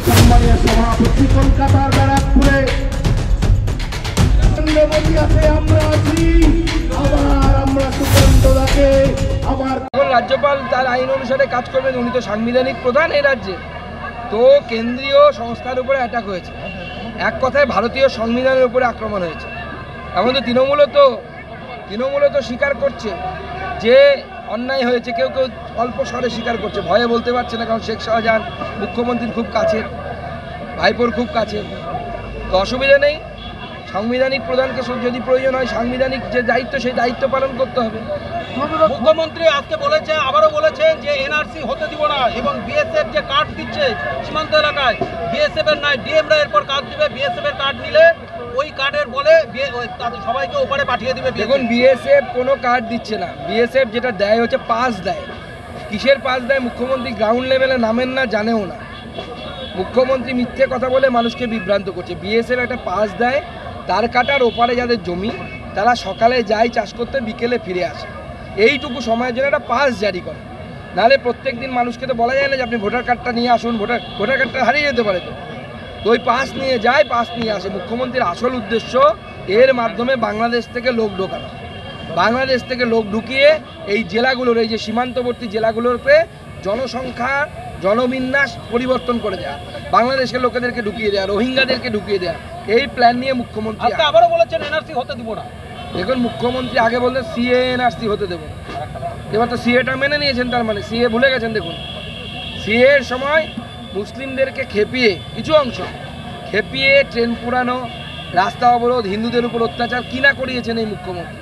সম্মানীয় সভাপতি কলকাতার ব্যারাকপুরে আমরা আছি, আবার আমরা সুকান্তদাকে আবার রাজ্যপাল তার আইন অনুসারে কাজ করবেন, উনি তো সাংবিধানিক প্রধান এই রাজ্যে। তো কেন্দ্রীয় সংস্থার উপরে অ্যাটাক হয়েছে, এক কথায় ভারতীয় সংবিধানের উপরে আক্রমণ হয়েছে। এখন তো তৃণমূলও তো স্বীকার করছে যে অন্যায় হয়েছে, কেউ কেউ অল্প স্বরে স্বীকার করছে, ভয়ে বলতে পারছে না, কারণ শেখ শাহজাহান মুখ্যমন্ত্রীর খুব কাছের, ভাইপোর খুব কাছের। তো অসুবিধা নেই, সাংবিধানিক প্রধানকে যদি প্রয়োজন হয় সাংবিধানিক যে দায়িত্ব সেই দায়িত্ব পালন করতে হবে। মুখ্যমন্ত্রী আজকে বলেছে, আবারও বলেছেন যে এনআরসি হতে দিব না, এবং বিএসএফ যে কার্ড দিচ্ছে সীমান্ত এলাকায়, বিএসএফ এর নয় ডিএমরা এরপর কার্ড দিবে, বিএসএফ এর কার্ড নিলে ওই কার্ডের বলে তাদের সবাইকে ওপারে পাঠিয়ে দিবে। দেখুন বিএসএফ কোনো কার্ড দিচ্ছে না, বিএসএফ যেটা দেয় হচ্ছে পাস দেয়। কিসের পাস দেয়? মুখ্যমন্ত্রী গ্রাউন্ড লেভেলে নামেন না, জানেও না। মুখ্যমন্ত্রী মিথ্যে কথা বলে মানুষকে বিভ্রান্ত করছে। বিএসএফ একটা পাস দেয়, তার কাটার ওপারে যাদের জমি তারা সকালে যায় চাষ করতে, বিকেলে ফিরে আসে, এইটুকু সময়ের জন্য একটা পাস জারি করে। নাহলে প্রত্যেক দিন মানুষকে তো বলা যায় না যে আপনি ভোটার কার্ডটা নিয়ে আসুন, ভোটার কার্ডটা হারিয়ে যেতে পারে। তো ওই পাস নিয়ে যায়, পাস নিয়ে আসে। মুখ্যমন্ত্রীর আসল উদ্দেশ্য এর মাধ্যমে বাংলাদেশ থেকে লোক ঢোকানো, বাংলাদেশ থেকে লোক ঢুকিয়ে এই জেলাগুলোর, এই যে সীমান্তবর্তী জেলাগুলোতে জনসংখ্যা জনবিন্যাস পরিবর্তন করে দেওয়া, বাংলাদেশের লোকেদেরকে ঢুকিয়ে দেওয়া, রোহিঙ্গাদেরকে ঢুকিয়ে দেওয়া, এই প্ল্যান নিয়ে মুখ্যমন্ত্রী আবারও বলেছেন এনআরসি হতে দিব না। দেখুন মুখ্যমন্ত্রী আগে বলতেন সিএ এনআরসি হতে দেবো, এবার তো সিএটা মেনে নিয়েছেন, তার মানে সিএ ভুলে গেছেন। দেখুন সিএ এর সময় মুসলিমদেরকে খেপিয়ে, কিছু অংশ খেপিয়ে ট্রেন পুরানো, রাস্তা অবরোধ, হিন্দুদের উপর অত্যাচার কিনা করিয়েছেন এই মুখ্যমন্ত্রী।